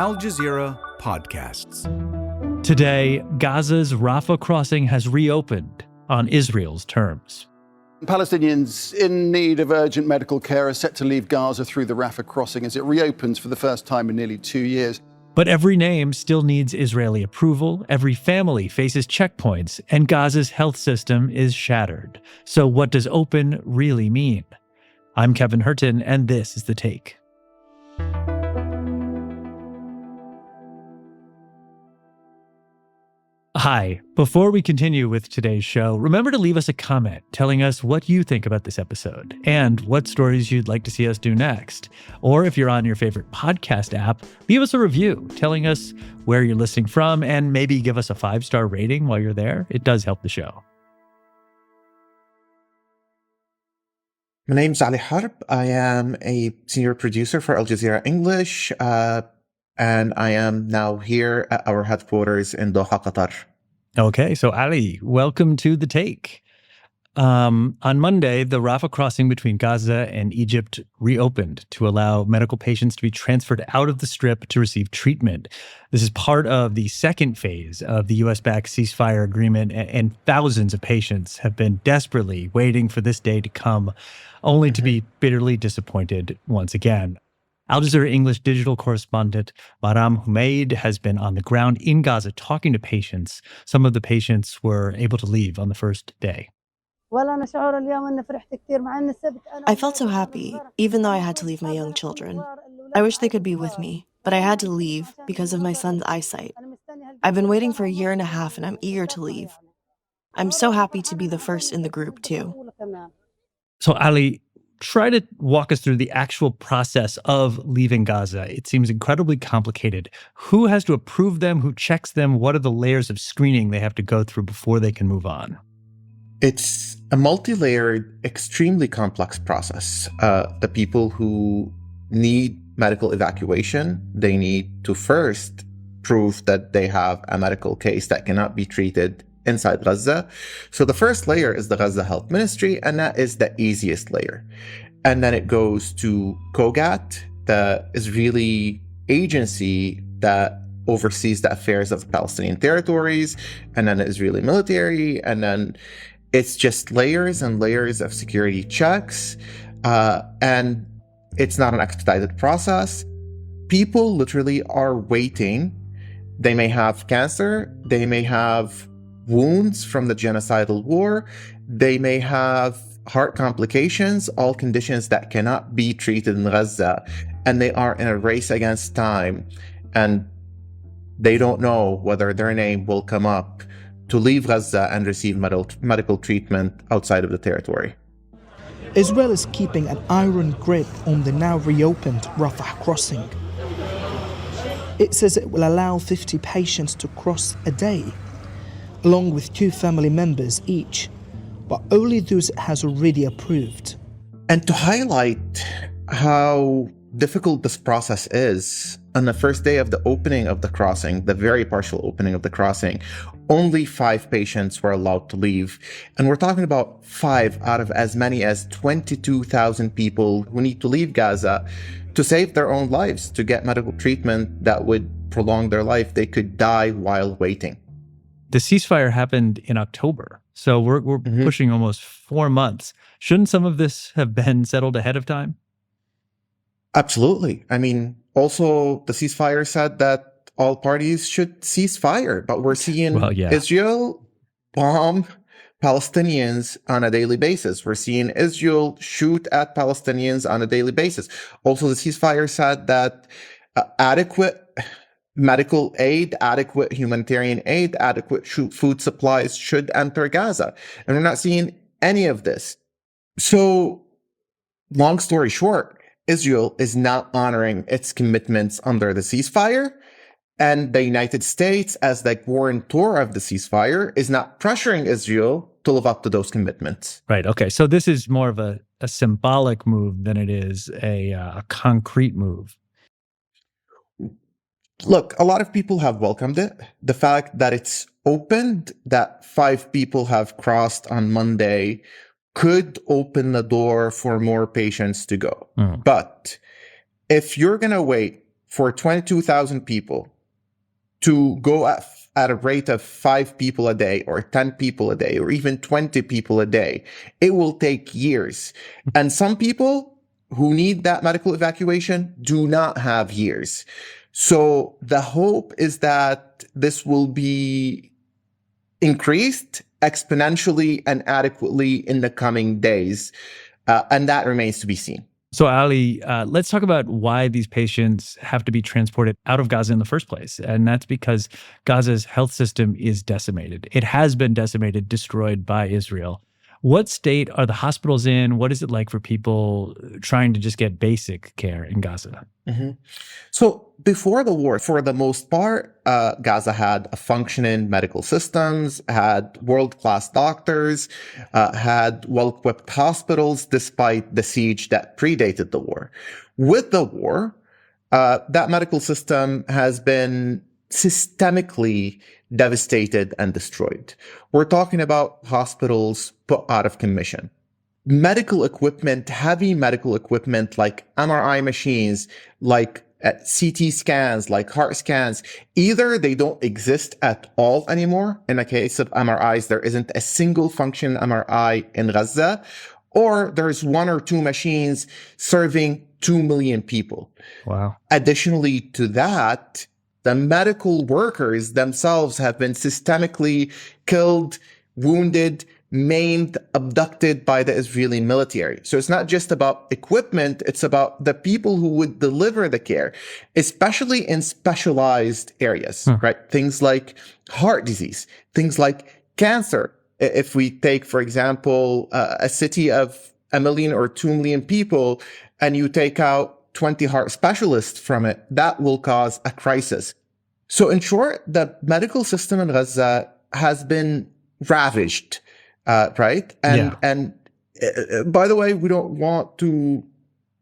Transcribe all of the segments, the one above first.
Al Jazeera Podcasts. Today, Gaza's Rafah crossing has reopened on Israel's terms. Palestinians in need of urgent medical care are set to leave Gaza through the Rafah crossing as it reopens for the first time in nearly 2 years. But every name still needs Israeli approval, every family faces checkpoints, and Gaza's health system is shattered. So what does open really mean? I'm Kevin Hirten, and this is The Take. Hi. Before we continue with today's show, remember to leave us a comment telling us what you think about this episode and what stories you'd like to see us do next. Or if you're on your favorite podcast app, leave us a review telling us where you're listening from and maybe give us a 5-star rating while you're there. It does help the show. My name's Ali Harb. I am a senior producer for Al Jazeera English, and I am now here at our headquarters in Doha, Qatar. Okay, so Ali, welcome to The Take. On Monday, the Rafah crossing between Gaza and Egypt reopened to allow medical patients to be transferred out of the Strip to receive treatment. This is part of the second phase of the U.S.-backed ceasefire agreement, and thousands of patients have been desperately waiting for this day to come, only to be bitterly disappointed once again. Al Jazeera English digital correspondent Bahram Humaid has been on the ground in Gaza talking to patients. Some of the patients were able to leave on the first day. I felt so happy, even though I had to leave my young children. I wish they could be with me, but I had to leave because of my son's eyesight. I've been waiting for 1.5 years and I'm eager to leave. I'm so happy to be the first in the group, too. So, Ali, try to walk us through the actual process of leaving Gaza. It seems incredibly complicated. Who has to approve them? Who checks them? What are the layers of screening they have to go through before they can move on? It's a multi-layered, extremely complex process. The people who need medical evacuation, they need to first prove that they have a medical case that cannot be treated inside Gaza. So the first layer is the Gaza Health Ministry, and that is the easiest layer. And then it goes to COGAT, the Israeli agency that oversees the affairs of the Palestinian territories, and then the Israeli military, and then it's just layers and layers of security checks, and it's not an expedited process. People literally are waiting. They may have cancer, they may have wounds from the genocidal war, they may have heart complications, all conditions that cannot be treated in Gaza, and they are in a race against time, and they don't know whether their name will come up to leave Gaza and receive medical treatment outside of the territory. Israel is keeping an iron grip on the now reopened Rafah crossing. It says it will allow 50 patients to cross a day, along with 2 family members each, but only those it has already approved. And to highlight how difficult this process is, on the first day of the opening of the crossing, the very partial opening of the crossing, only 5 patients were allowed to leave. And we're talking about 5 out of as many as 22,000 people who need to leave Gaza to save their own lives, to get medical treatment that would prolong their life. They could die while waiting. The ceasefire happened in October, so we're pushing almost 4 months. Shouldn't some of this have been settled ahead of time? Absolutely. I mean, also the ceasefire said that all parties should cease fire, but we're seeing Israel bomb Palestinians on a daily basis. We're seeing Israel shoot at Palestinians on a daily basis. Also, the ceasefire said that adequate medical aid, adequate humanitarian aid, adequate food supplies should enter Gaza. And we're not seeing any of this. So, long story short, Israel is not honoring its commitments under the ceasefire. And the United States, as the guarantor of the ceasefire, is not pressuring Israel to live up to those commitments. Right. Okay. So this is more of a symbolic move than it is a concrete move. Look, a lot of people have welcomed it. The fact that it's opened, that 5 people have crossed on Monday, could open the door for more patients to go. But if you're going to wait for 22,000 people to go at a rate of 5 people a day or 10 people a day or even 20 people a day, it will take years. And some people who need that medical evacuation do not have years. So the hope is that this will be increased exponentially and adequately in the coming days. And that remains to be seen. So, Ali, let's talk about why these patients have to be transported out of Gaza in the first place. And that's because Gaza's health system is decimated. It has been decimated, destroyed by Israel. What state are the hospitals in? What is it like for people trying to just get basic care in Gaza? Mm-hmm. So before the war, for the most part, Gaza had a functioning medical systems, had world-class doctors, had well-equipped hospitals, despite the siege that predated the war. With the war, that medical system has been systemically devastated and destroyed. We're talking about hospitals put out of commission. Medical equipment, heavy medical equipment like MRI machines, like CT scans, like heart scans, either they don't exist at all anymore. In the case of MRIs, there isn't a single function MRI in Gaza, or there's 1 or 2 machines serving 2 million people. Wow. Additionally to that, the medical workers themselves have been systemically killed, wounded, maimed, abducted by the Israeli military. So it's not just about equipment, it's about the people who would deliver the care, especially in specialized areas, right? Things like heart disease, things like cancer. If we take, for example, a city of 1 million or 2 million people, and you take out 20 heart specialists from it, that will cause a crisis. So in short, the medical system in Gaza has been ravaged, right? And by the way, we don't want to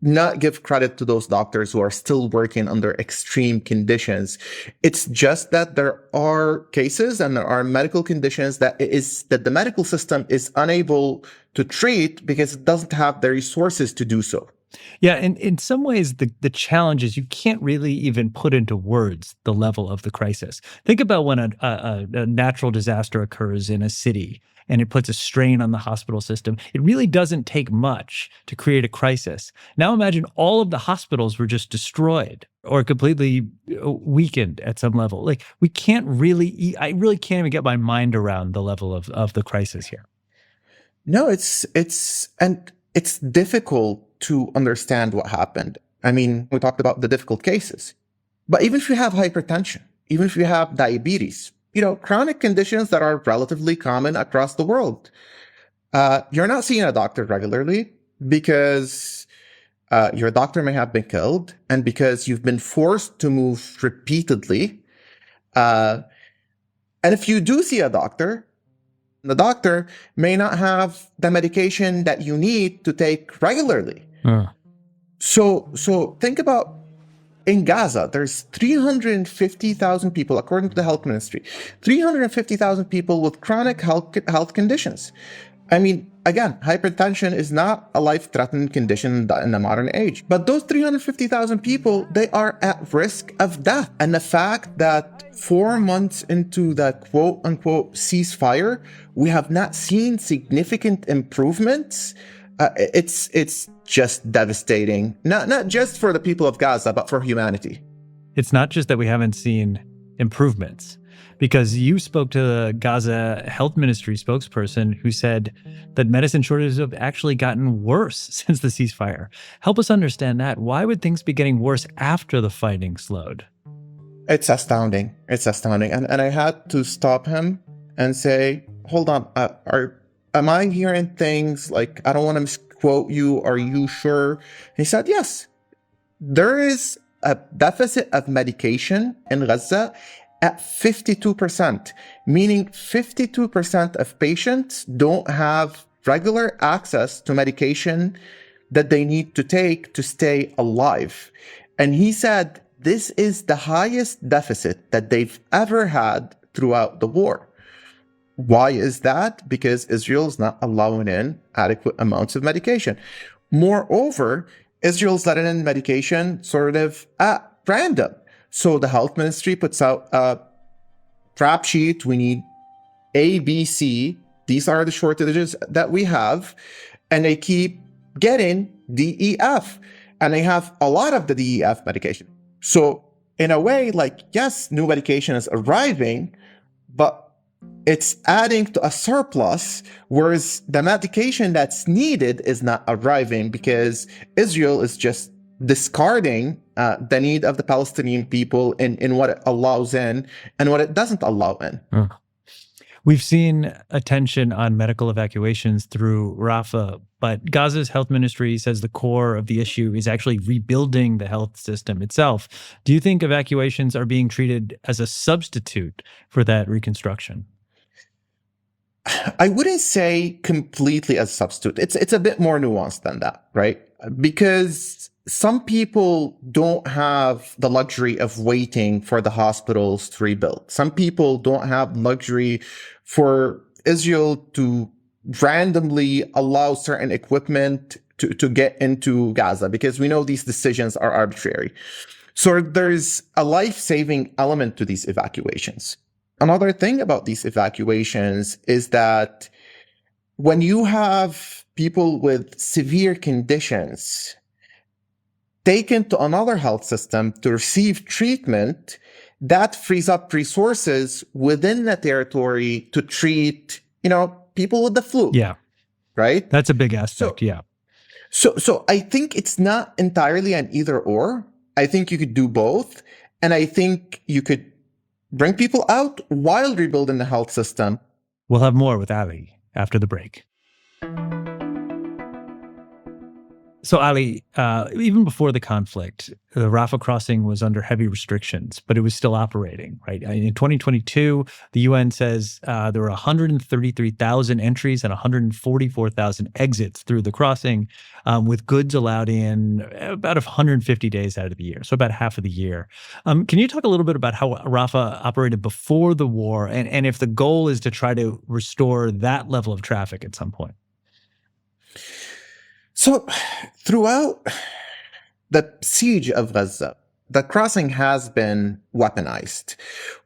not give credit to those doctors who are still working under extreme conditions. It's just that there are cases and there are medical conditions that the medical system is unable to treat because it doesn't have the resources to do so. Yeah, and in some ways, the challenge is you can't really even put into words the level of the crisis. Think about when a natural disaster occurs in a city and it puts a strain on the hospital system. It really doesn't take much to create a crisis. Now imagine all of the hospitals were just destroyed or completely weakened at some level. Like I really can't even get my mind around the level of the crisis here. No, it's difficult to understand what happened. I mean, we talked about the difficult cases, but even if you have hypertension, even if you have diabetes, chronic conditions that are relatively common across the world, you're not seeing a doctor regularly because your doctor may have been killed and because you've been forced to move repeatedly. And if you do see a doctor, the doctor may not have the medication that you need to take regularly. So think about in Gaza, there's 350,000 people, according to the health ministry, 350,000 people with chronic health conditions. I mean, again, hypertension is not a life-threatening condition in the modern age. But those 350,000 people, they are at risk of death. And the fact that 4 months into the quote-unquote ceasefire, we have not seen significant improvements, it's just devastating. Not just for the people of Gaza, but for humanity. It's not just that we haven't seen improvements, because you spoke to the Gaza Health Ministry spokesperson who said that medicine shortages have actually gotten worse since the ceasefire. Help us understand that. Why would things be getting worse after the fighting slowed? It's astounding. It's astounding. And I had to stop him and say, hold on, am I hearing things like, I don't want to misquote you, are you sure? He said, yes, there is a deficit of medication in Gaza at 52%, meaning 52% of patients don't have regular access to medication that they need to take to stay alive. And he said this is the highest deficit that they've ever had throughout the war. Why is that? Because Israel's not allowing in adequate amounts of medication. Moreover, Israel's letting in medication sort of at random. So the health ministry puts out a trap sheet. We need A, B, C. These are the shortages that we have. And they keep getting D, E, F. And they have a lot of the D, E, F medication. So in a way, like, yes, new medication is arriving, but it's adding to a surplus, whereas the medication that's needed is not arriving because Israel is just discarding the need of the Palestinian people in what it allows in and what it doesn't allow in. We've seen attention on medical evacuations through Rafah, but Gaza's health ministry says the core of the issue is actually rebuilding the health system itself. Do you think evacuations are being treated as a substitute for that reconstruction? I wouldn't say completely as a substitute. It's a bit more nuanced than that, right? Because some people don't have the luxury of waiting for the hospitals to rebuild. Some people don't have luxury for Israel to randomly allow certain equipment to get into Gaza, because we know these decisions are arbitrary. So there's a life-saving element to these evacuations. Another thing about these evacuations is that when you have people with severe conditions taken to another health system to receive treatment, that frees up resources within the territory to treat, people with the flu. Yeah. Right? That's a big aspect, yeah. So I think it's not entirely an either or. I think you could do both. And I think you could bring people out while rebuilding the health system. We'll have more with Ali after the break. So Ali, even before the conflict, the Rafah crossing was under heavy restrictions, but it was still operating, right? In 2022, the UN says there were 133,000 entries and 144,000 exits through the crossing, with goods allowed in about 150 days out of the year, so about half of the year. Can you talk a little bit about how Rafah operated before the war and if the goal is to try to restore that level of traffic at some point? So throughout the siege of Gaza, the crossing has been weaponized.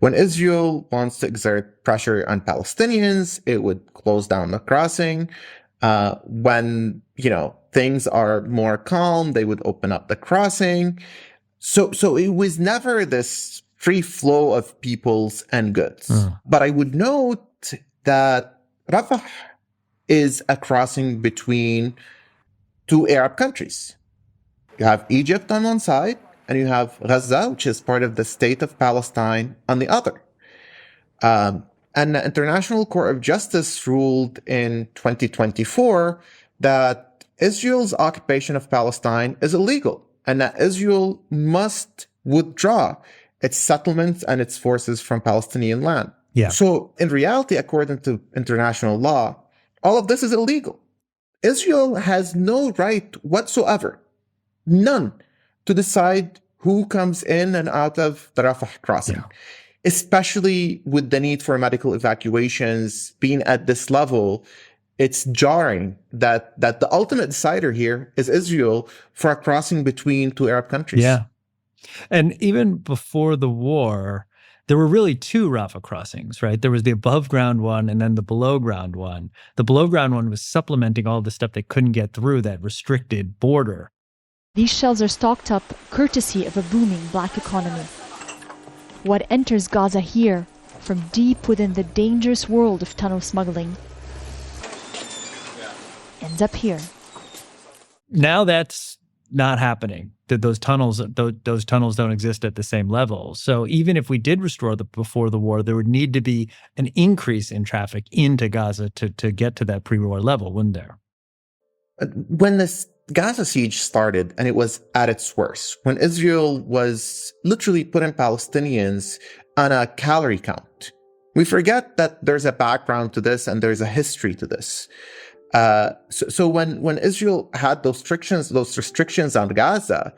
When Israel wants to exert pressure on Palestinians, it would close down the crossing. When, things are more calm, they would open up the crossing. So it was never this free flow of peoples and goods. But I would note that Rafah is a crossing between two Arab countries. You have Egypt on one side, and you have Gaza, which is part of the state of Palestine, on the other. And the International Court of Justice ruled in 2024 that Israel's occupation of Palestine is illegal, and that Israel must withdraw its settlements and its forces from Palestinian land. Yeah. So in reality, according to international law, all of this is illegal. Israel has no right whatsoever, none, to decide who comes in and out of the Rafah crossing, especially with the need for medical evacuations being at this level. It's jarring that the ultimate decider here is Israel for a crossing between two Arab countries. Yeah. And even before the war, there were really two Rafah crossings, right? There was the above ground one and then the below ground one. The below ground one was supplementing all the stuff they couldn't get through that restricted border. These shells are stocked up courtesy of a booming black economy. What enters Gaza here from deep within the dangerous world of tunnel smuggling ends up here. Now that's not happening. Those tunnels don't exist at the same level. So even if we did restore before the war, there would need to be an increase in traffic into Gaza to get to that pre-war level, wouldn't there? When this Gaza siege started, and it was at its worst, when Israel was literally putting Palestinians on a calorie count, we forget that there's a background to this and there's a history to this. So when Israel had those restrictions on Gaza,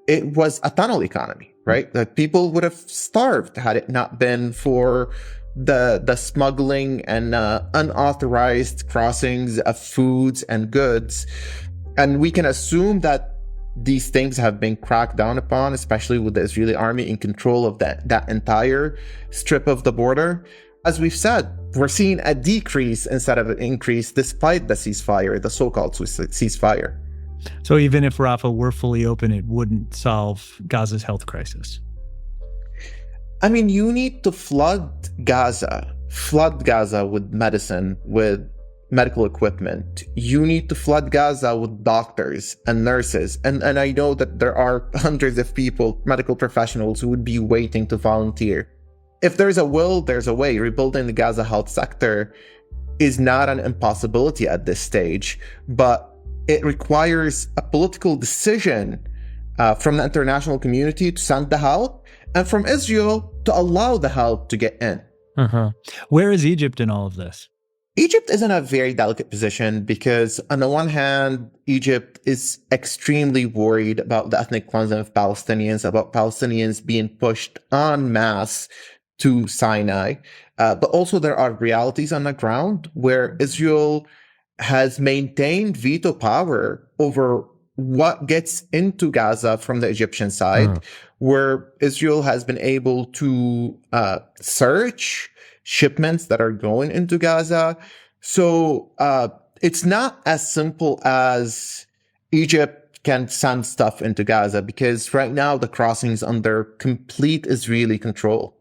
it was a tunnel economy, right? That people would have starved had it not been for the smuggling and unauthorized crossings of foods and goods. And we can assume that these things have been cracked down upon, especially with the Israeli army in control of that entire strip of the border. As we've said, we're seeing a decrease instead of an increase despite the ceasefire, the so-called ceasefire. So even if Rafah were fully open, it wouldn't solve Gaza's health crisis. I mean, you need to flood Gaza with medicine, with medical equipment. You need to flood Gaza with doctors and nurses. And I know that there are hundreds of people, medical professionals, who would be waiting to volunteer. If there's a will, there's a way. Rebuilding the Gaza health sector is not an impossibility at this stage, but it requires a political decision from the international community to send the help, and from Israel to allow the help to get in. Where is Egypt in all of this? Egypt is in a very delicate position because, on the one hand, Egypt is extremely worried about the ethnic cleansing of Palestinians, about Palestinians being pushed en masse to Sinai. But also there are realities on the ground where Israel has maintained veto power over what gets into Gaza from the Egyptian side, where Israel has been able to search shipments that are going into Gaza. So it's not as simple as Egypt can send stuff into Gaza, because right now the crossing's under complete Israeli control.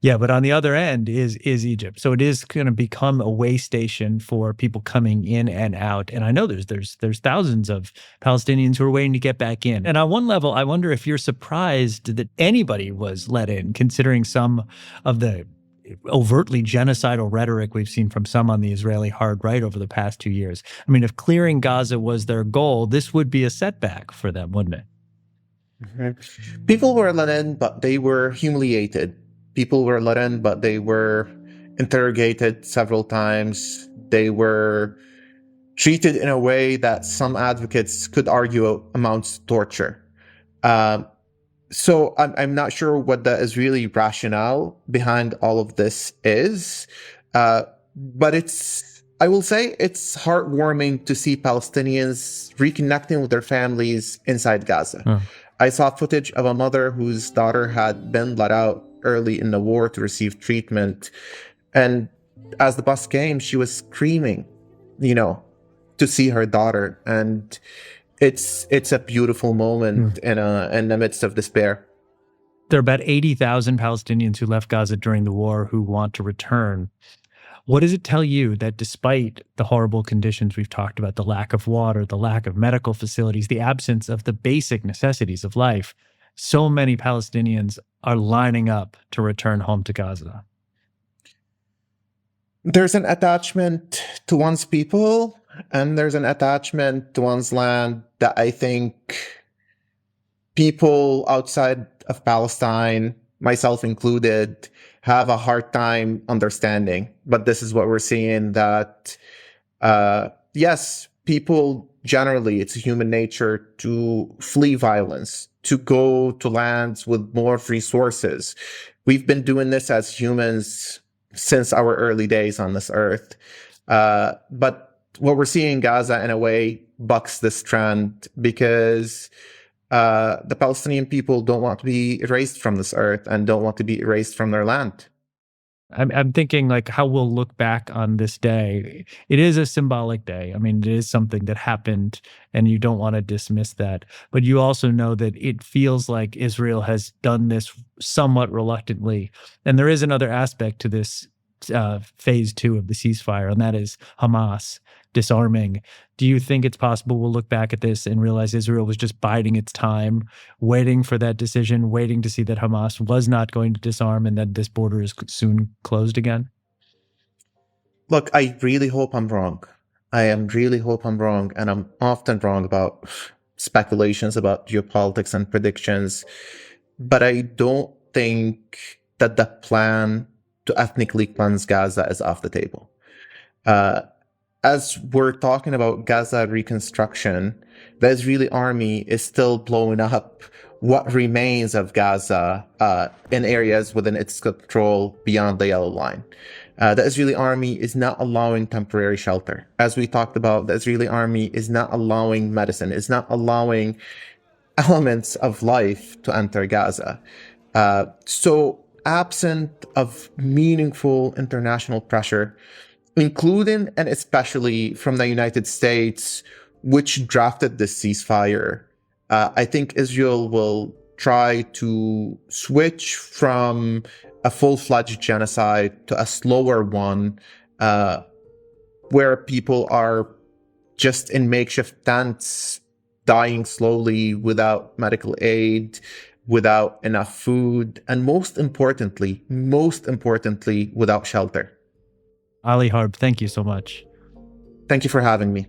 Yeah, but on the other end is Egypt. So it is going to become a way station for people coming in and out. And I know there's thousands of Palestinians who are waiting to get back in. And on one level, I wonder if you're surprised that anybody was let in, considering some of the overtly genocidal rhetoric we've seen from some on the Israeli hard right over the past 2 years. I mean, if clearing Gaza was their goal, this would be a setback for them, wouldn't it? People were let in, but they were humiliated. People were let in, but they were interrogated several times. They were treated in a way that some advocates could argue amounts to torture. So I'm not sure what the Israeli rationale behind all of this is, but I will say it's heartwarming to see Palestinians reconnecting with their families inside Gaza. I saw footage of a mother whose daughter had been let out early in the war to receive treatment. And as the bus came, she was screaming, to see her daughter. And it's a beautiful moment in the midst of despair. There are about 80,000 Palestinians who left Gaza during the war who want to return. What does it tell you that despite the horrible conditions we've talked about, the lack of water, the lack of medical facilities, the absence of the basic necessities of life, so many Palestinians are lining up to return home to Gaza? There's an attachment to one's people, and there's an attachment to one's land that I think people outside of Palestine, myself included, have a hard time understanding. But this is what we're seeing, that yes, people generally, it's human nature to flee violence, to go to lands with more resources. We've been doing this as humans since our early days on this earth. But what we're seeing in Gaza, in a way, bucks this trend, because the Palestinian people don't want to be erased from this earth and don't want to be erased from their land. I'm thinking like how we'll look back on this day. It is a symbolic day. I mean, it is something that happened and you don't want to dismiss that. But you also know that it feels like Israel has done this somewhat reluctantly. And there is another aspect to this phase 2 of the ceasefire, and that is Hamas disarming. Do you think it's possible we'll look back at this and realize Israel was just biding its time, waiting for that decision, waiting to see that Hamas was not going to disarm and that this border is soon closed again? Look, I really hope I'm wrong. Really hope I'm wrong, and I'm often wrong about speculations about geopolitics and predictions. But I don't think that the plan to ethnically cleanse Gaza is off the table. As we're talking about Gaza reconstruction, the Israeli army is still blowing up what remains of Gaza in areas within its control beyond the yellow line. The Israeli army is not allowing temporary shelter. As we talked about, the Israeli army is not allowing medicine, is not allowing elements of life to enter Gaza. So absent of meaningful international pressure, including and especially from the United States, which drafted the ceasefire, I think Israel will try to switch from a full-fledged genocide to a slower one, where people are just in makeshift tents, dying slowly without medical aid, without enough food, and most importantly, without shelter. Ali, Harb, thank you so much. Thank you for having me.